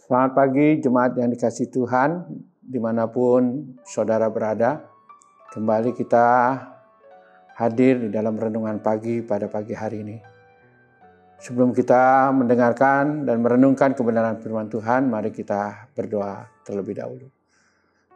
Selamat pagi jemaat yang dikasihi Tuhan, dimanapun saudara berada. Kembali kita hadir di dalam renungan pagi pada pagi hari ini. Sebelum kita mendengarkan dan merenungkan kebenaran firman Tuhan, mari kita berdoa terlebih dahulu.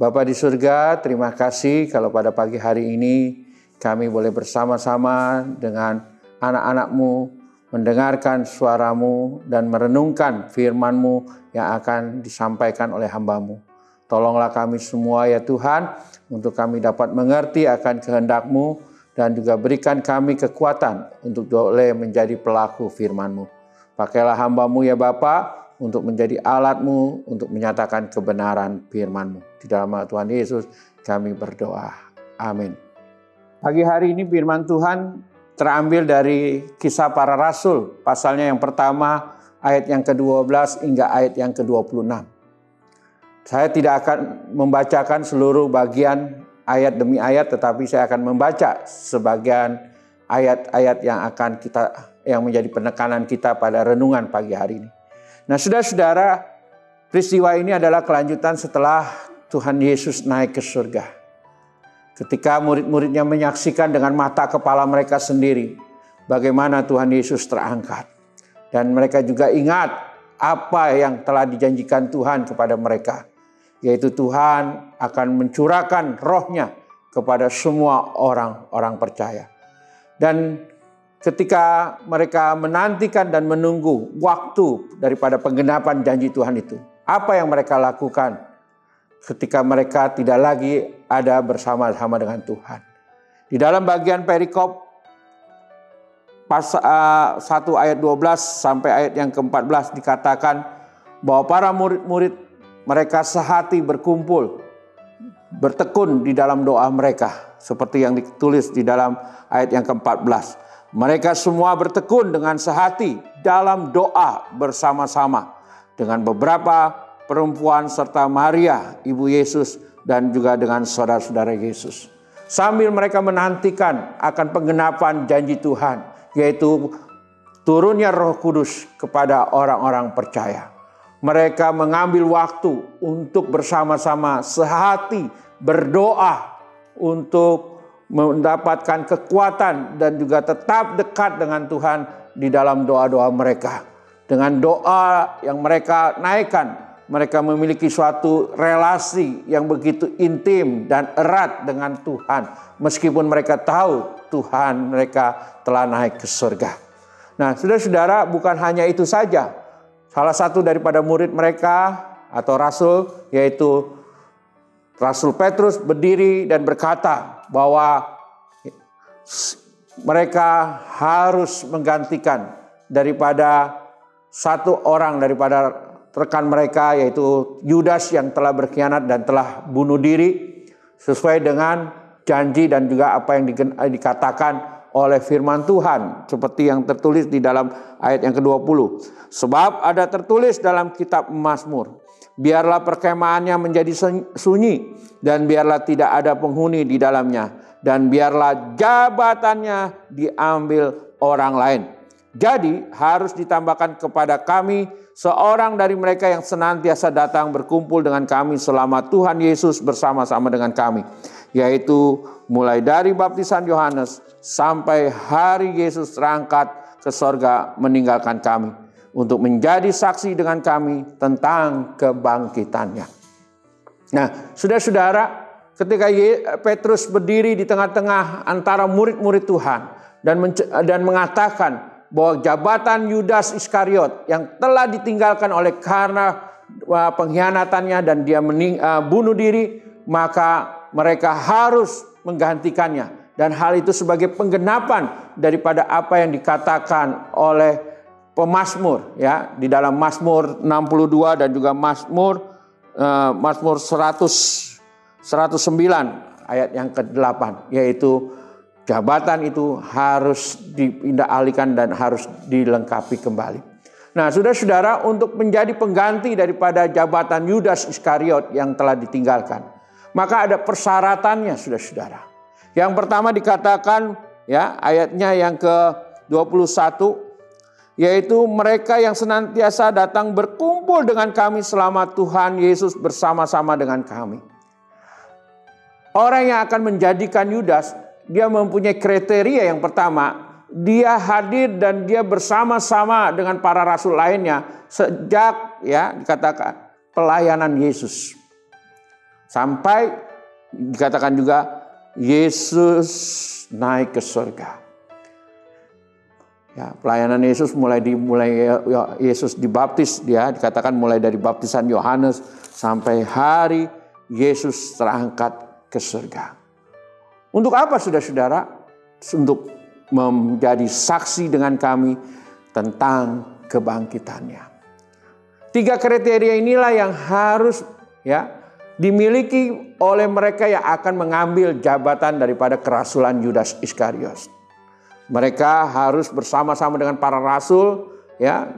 Bapa di surga, terima kasih kalau pada pagi hari ini kami boleh bersama-sama dengan anak-anak-Mu mendengarkan suara-Mu dan merenungkan firman-Mu yang akan disampaikan oleh hamba-Mu. Tolonglah kami semua ya Tuhan, untuk kami dapat mengerti akan kehendak-Mu dan juga berikan kami kekuatan untuk boleh menjadi pelaku firman-Mu. Pakailah hamba-Mu ya Bapa untuk menjadi alat-Mu untuk menyatakan kebenaran firman-Mu. Di dalam nama Tuhan Yesus kami berdoa. Amin. Pagi hari ini firman Tuhan terambil dari Kisah Para Rasul, pasalnya yang pertama, ayat yang ke-12 hingga ayat yang ke-26. Saya tidak akan membacakan seluruh bagian ayat demi ayat, tetapi saya akan membaca sebagian ayat-ayat yang menjadi penekanan kita pada renungan pagi hari ini. Nah, saudara-saudara, peristiwa ini adalah kelanjutan setelah Tuhan Yesus naik ke surga. Ketika murid-muridnya menyaksikan dengan mata kepala mereka sendiri bagaimana Tuhan Yesus terangkat. Dan mereka juga ingat apa yang telah dijanjikan Tuhan kepada mereka. Yaitu Tuhan akan mencurahkan roh-Nya kepada semua orang-orang percaya. Dan ketika mereka menantikan dan menunggu waktu daripada penggenapan janji Tuhan itu, apa yang mereka lakukan ketika mereka tidak lagi ada bersama-sama dengan Tuhan? Di dalam bagian perikop 1 ayat 12 sampai ayat yang ke-14 dikatakan bahwa para murid-murid mereka sehati berkumpul, bertekun di dalam doa mereka. Seperti yang ditulis di dalam ayat yang ke-14. Mereka semua bertekun dengan sehati dalam doa bersama-sama dengan beberapa perempuan serta Maria, ibu Yesus, dan juga dengan saudara-saudara Yesus. Sambil mereka menantikan akan penggenapan janji Tuhan, yaitu turunnya Roh Kudus kepada orang-orang percaya. Mereka mengambil waktu untuk bersama-sama sehati berdoa untuk mendapatkan kekuatan dan juga tetap dekat dengan Tuhan di dalam doa-doa mereka. Dengan doa yang mereka naikkan, mereka memiliki suatu relasi yang begitu intim dan erat dengan Tuhan. Meskipun mereka tahu Tuhan mereka telah naik ke surga. Nah, saudara-saudara, bukan hanya itu saja. Salah satu daripada murid mereka atau rasul, yaitu Rasul Petrus, berdiri dan berkata bahwa mereka harus menggantikan daripada satu orang daripada rekan mereka, yaitu Yudas yang telah berkhianat dan telah bunuh diri sesuai dengan janji dan juga apa yang dikatakan oleh firman Tuhan seperti yang tertulis di dalam ayat yang ke-20. Sebab ada tertulis dalam kitab Mazmur, biarlah perkemahannya menjadi sunyi dan biarlah tidak ada penghuni di dalamnya dan biarlah jabatannya diambil orang lain. Jadi harus ditambahkan kepada kami seorang dari mereka yang senantiasa datang berkumpul dengan kami selama Tuhan Yesus bersama-sama dengan kami. Yaitu mulai dari baptisan Yohanes sampai hari Yesus terangkat ke sorga meninggalkan kami. Untuk menjadi saksi dengan kami tentang kebangkitannya. Nah, saudara-saudara, ketika Petrus berdiri di tengah-tengah antara murid-murid Tuhan dan mengatakan bahwa jabatan Yudas Iskariot yang telah ditinggalkan oleh karena pengkhianatannya dan dia bunuh diri, maka mereka harus menggantikannya. Dan hal itu sebagai penggenapan daripada apa yang dikatakan oleh pemazmur, ya, di dalam Mazmur 62 dan juga Mazmur 109 ayat yang ke-8, yaitu jabatan itu harus dipindah alihkan dan harus dilengkapi kembali. Nah, saudara-saudara, untuk menjadi pengganti daripada jabatan Yudas Iskariot yang telah ditinggalkan, maka ada persyaratannya, saudara-saudara. Yang pertama dikatakan, ya, ayatnya yang ke-21, yaitu mereka yang senantiasa datang berkumpul dengan kami selama Tuhan Yesus bersama-sama dengan kami. Orang yang akan menjadikan Yudas, dia mempunyai kriteria yang pertama, dia hadir dan dia bersama-sama dengan para rasul lainnya sejak dikatakan pelayanan Yesus. Sampai dikatakan juga Yesus naik ke surga. Ya, pelayanan Yesus mulai Yesus dibaptis, dikatakan mulai dari baptisan Yohanes sampai hari Yesus terangkat ke surga. Untuk apa saudara-saudara? Untuk menjadi saksi dengan kami tentang kebangkitannya. 3 kriteria inilah yang harus dimiliki oleh mereka yang akan mengambil jabatan daripada kerasulan Yudas Iskariot. Mereka harus bersama-sama dengan para rasul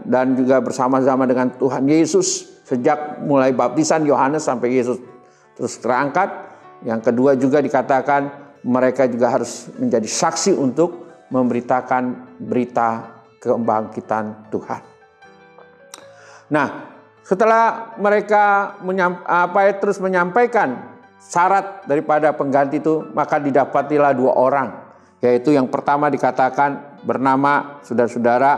dan juga bersama-sama dengan Tuhan Yesus sejak mulai baptisan Yohanes sampai Yesus terus terangkat. Yang kedua juga dikatakan mereka juga harus menjadi saksi untuk memberitakan berita kebangkitan Tuhan. Nah, setelah mereka terus menyampaikan syarat daripada pengganti itu, maka didapatilah 2 orang. Yaitu yang pertama dikatakan bernama, saudara-saudara,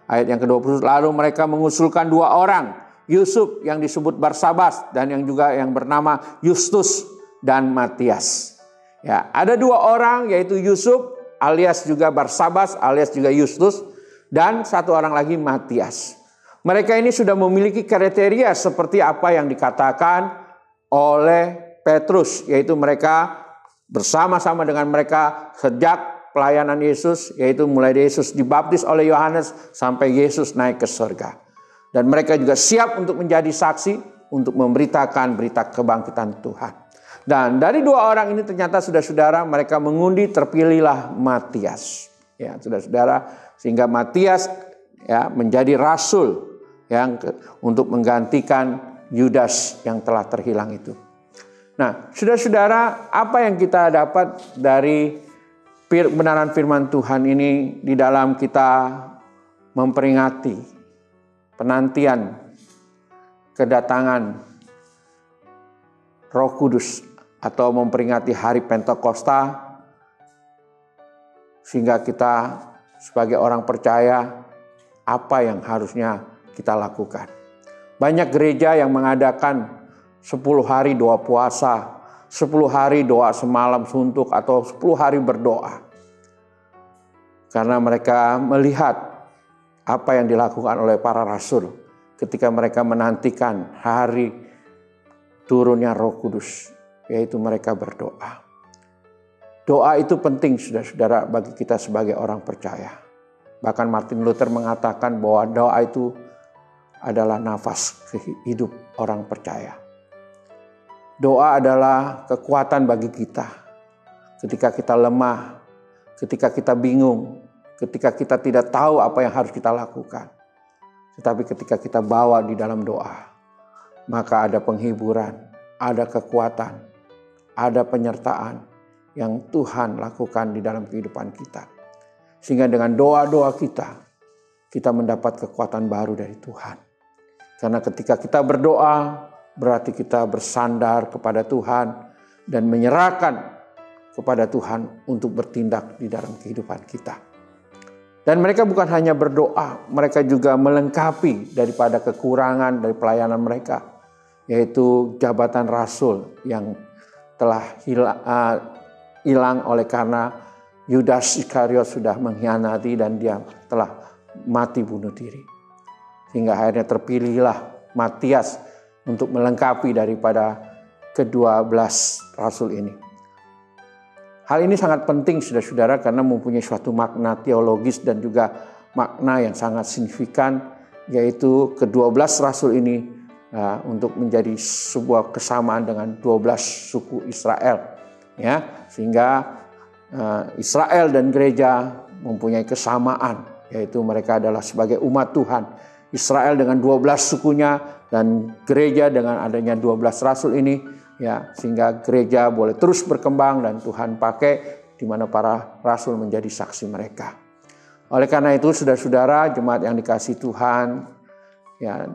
ayat yang ke-20, lalu mereka mengusulkan 2 orang, Yusuf yang disebut Barsabas dan yang juga yang bernama Justus dan Matias. Ya, ada 2 orang yaitu Yusuf alias juga Barsabas alias juga Justus dan 1 orang lagi Matias. Mereka ini sudah memiliki kriteria seperti apa yang dikatakan oleh Petrus, yaitu mereka bersama-sama dengan mereka sejak pelayanan Yesus, yaitu mulai Yesus dibaptis oleh Yohanes sampai Yesus naik ke surga. Dan mereka juga siap untuk menjadi saksi untuk memberitakan berita kebangkitan Tuhan. Dan dari 2 orang ini ternyata saudara-saudara mereka mengundi, terpilihlah Matias. Ya, saudara-saudara, sehingga Matias menjadi rasul yang untuk menggantikan Yudas yang telah terhilang itu. Nah, saudara-saudara, apa yang kita dapat dari kebenaran firman Tuhan ini di dalam kita memperingati penantian kedatangan Roh Kudus atau memperingati hari Pentakosta, sehingga kita sebagai orang percaya apa yang harusnya kita lakukan. Banyak gereja yang mengadakan 10 hari doa puasa, 10 hari doa semalam suntuk atau 10 hari berdoa. Karena mereka melihat apa yang dilakukan oleh para rasul ketika mereka menantikan hari turunnya Roh Kudus, yaitu mereka berdoa. Doa itu penting saudara-saudara bagi kita sebagai orang percaya. Bahkan Martin Luther mengatakan bahwa doa itu adalah nafas hidup orang percaya. Doa adalah kekuatan bagi kita. Ketika kita lemah, ketika kita bingung, ketika kita tidak tahu apa yang harus kita lakukan. Tetapi ketika kita bawa di dalam doa, maka ada penghiburan, ada kekuatan, ada penyertaan yang Tuhan lakukan di dalam kehidupan kita. Sehingga dengan doa-doa kita mendapat kekuatan baru dari Tuhan. Karena ketika kita berdoa, berarti kita bersandar kepada Tuhan dan menyerahkan kepada Tuhan untuk bertindak di dalam kehidupan kita. Dan mereka bukan hanya berdoa, mereka juga melengkapi daripada kekurangan dari pelayanan mereka, yaitu jabatan rasul yang telah hilang oleh karena Yudas Iskariot sudah mengkhianati dan dia telah mati bunuh diri. Sehingga akhirnya terpilihlah Matias untuk melengkapi daripada ke-12 rasul ini. Hal ini sangat penting saudara-saudara karena mempunyai suatu makna teologis dan juga makna yang sangat signifikan, yaitu ke-12 rasul ini untuk menjadi sebuah kesamaan dengan 12 suku Israel. Ya, sehingga Israel dan gereja mempunyai kesamaan, yaitu mereka adalah sebagai umat Tuhan. Israel dengan 12 sukunya dan gereja dengan adanya 12 rasul ini, ya, sehingga gereja boleh terus berkembang dan Tuhan pakai di mana para rasul menjadi saksi mereka. Oleh karena itu, saudara-saudara, jemaat yang dikasihi Tuhan, ya,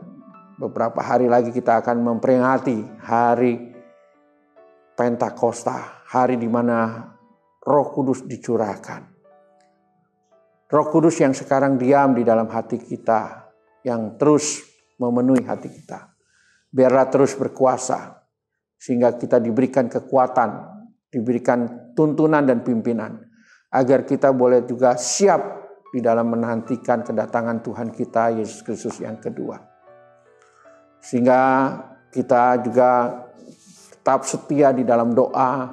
beberapa hari lagi kita akan memperingati hari Pentakosta, hari di mana Roh Kudus dicurahkan. Roh Kudus yang sekarang diam di dalam hati kita, yang terus memenuhi hati kita. Biarlah terus berkuasa, sehingga kita diberikan kekuatan, diberikan tuntunan dan pimpinan, agar kita boleh juga siap di dalam menantikan kedatangan Tuhan kita, Yesus Kristus yang kedua. Sehingga kita juga tetap setia di dalam doa,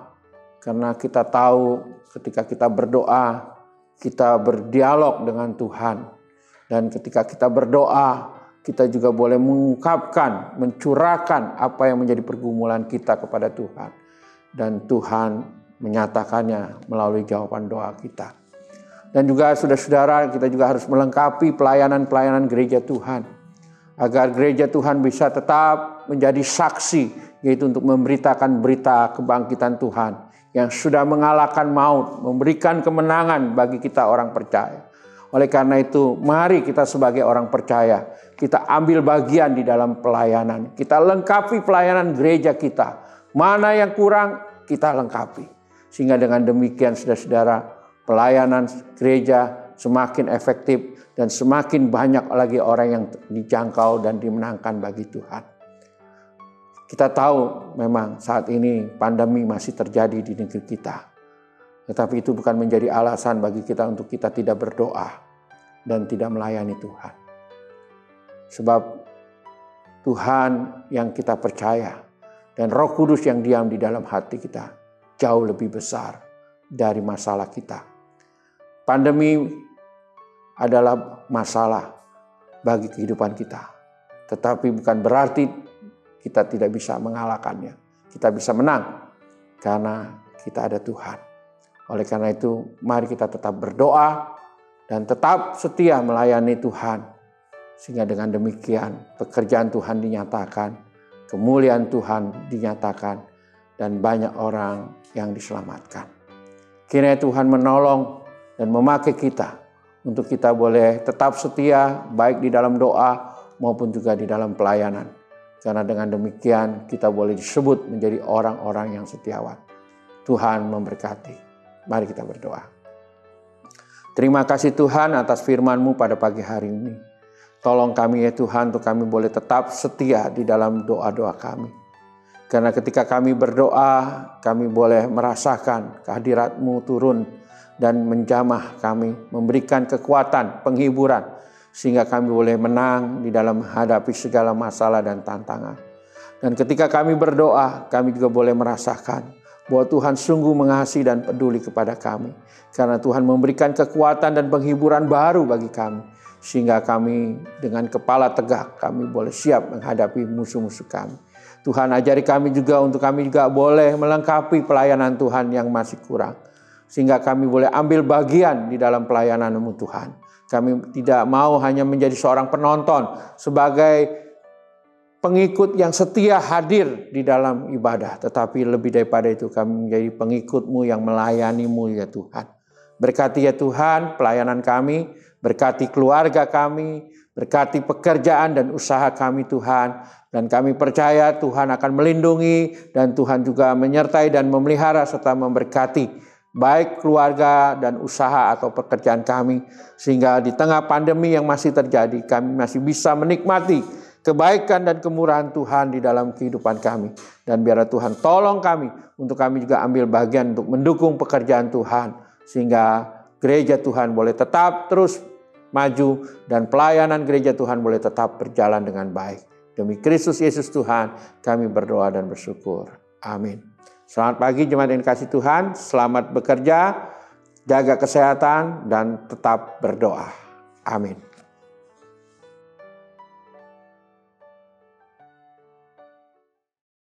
karena kita tahu ketika kita berdoa, kita berdialog dengan Tuhan. Dan ketika kita berdoa, kita juga boleh mengungkapkan, mencurahkan apa yang menjadi pergumulan kita kepada Tuhan. Dan Tuhan menyatakannya melalui jawaban doa kita. Dan juga saudara-saudara, kita juga harus melengkapi pelayanan-pelayanan gereja Tuhan. Agar gereja Tuhan bisa tetap menjadi saksi, yaitu untuk memberitakan berita kebangkitan Tuhan yang sudah mengalahkan maut, memberikan kemenangan bagi kita orang percaya. Oleh karena itu, mari kita sebagai orang percaya, kita ambil bagian di dalam pelayanan. Kita lengkapi pelayanan gereja kita. Mana yang kurang, kita lengkapi. Sehingga dengan demikian, saudara-saudara, pelayanan gereja semakin efektif dan semakin banyak lagi orang yang dijangkau dan dimenangkan bagi Tuhan. Kita tahu memang saat ini pandemi masih terjadi di negeri kita. Tetapi itu bukan menjadi alasan bagi kita untuk kita tidak berdoa dan tidak melayani Tuhan. Sebab Tuhan yang kita percaya dan Roh Kudus yang diam di dalam hati kita jauh lebih besar dari masalah kita. Pandemi adalah masalah bagi kehidupan kita. Tetapi bukan berarti kita tidak bisa mengalahkannya. Kita bisa menang karena kita ada Tuhan. Oleh karena itu, mari kita tetap berdoa dan tetap setia melayani Tuhan. Sehingga dengan demikian pekerjaan Tuhan dinyatakan, kemuliaan Tuhan dinyatakan, dan banyak orang yang diselamatkan. Kiranya Tuhan menolong dan memakai kita untuk kita boleh tetap setia baik di dalam doa maupun juga di dalam pelayanan. Karena dengan demikian kita boleh disebut menjadi orang-orang yang setiawan. Tuhan memberkati. Mari kita berdoa. Terima kasih Tuhan atas firman-Mu pada pagi hari ini. Tolong kami ya Tuhan untuk kami boleh tetap setia di dalam doa-doa kami. Karena ketika kami berdoa, kami boleh merasakan kehadirat-Mu turun dan menjamah kami, memberikan kekuatan, penghiburan, sehingga kami boleh menang di dalam menghadapi segala masalah dan tantangan. Dan ketika kami berdoa, kami juga boleh merasakan bahwa Tuhan sungguh mengasihi dan peduli kepada kami. Karena Tuhan memberikan kekuatan dan penghiburan baru bagi kami, sehingga kami dengan kepala tegak, kami boleh siap menghadapi musuh-musuh kami. Tuhan ajari kami juga untuk kami juga boleh melengkapi pelayanan Tuhan yang masih kurang. Sehingga kami boleh ambil bagian di dalam pelayanan-Mu Tuhan. Kami tidak mau hanya menjadi seorang penonton, sebagai pengikut yang setia hadir di dalam ibadah. Tetapi lebih daripada itu kami menjadi pengikut-Mu yang melayani-Mu ya Tuhan. Berkati ya Tuhan pelayanan kami, berkati keluarga kami, berkati pekerjaan dan usaha kami Tuhan. Dan kami percaya Tuhan akan melindungi dan Tuhan juga menyertai dan memelihara serta memberkati baik keluarga dan usaha atau pekerjaan kami. Sehingga di tengah pandemi yang masih terjadi, kami masih bisa menikmati kebaikan dan kemurahan Tuhan di dalam kehidupan kami. Dan biarlah Tuhan tolong kami untuk kami juga ambil bagian untuk mendukung pekerjaan Tuhan. Sehingga gereja Tuhan boleh tetap terus maju dan pelayanan gereja Tuhan boleh tetap berjalan dengan baik. Demi Kristus Yesus Tuhan kami berdoa dan bersyukur. Amin. Selamat pagi jemaat yang dikasihi Tuhan, selamat bekerja, jaga kesehatan dan tetap berdoa. Amin.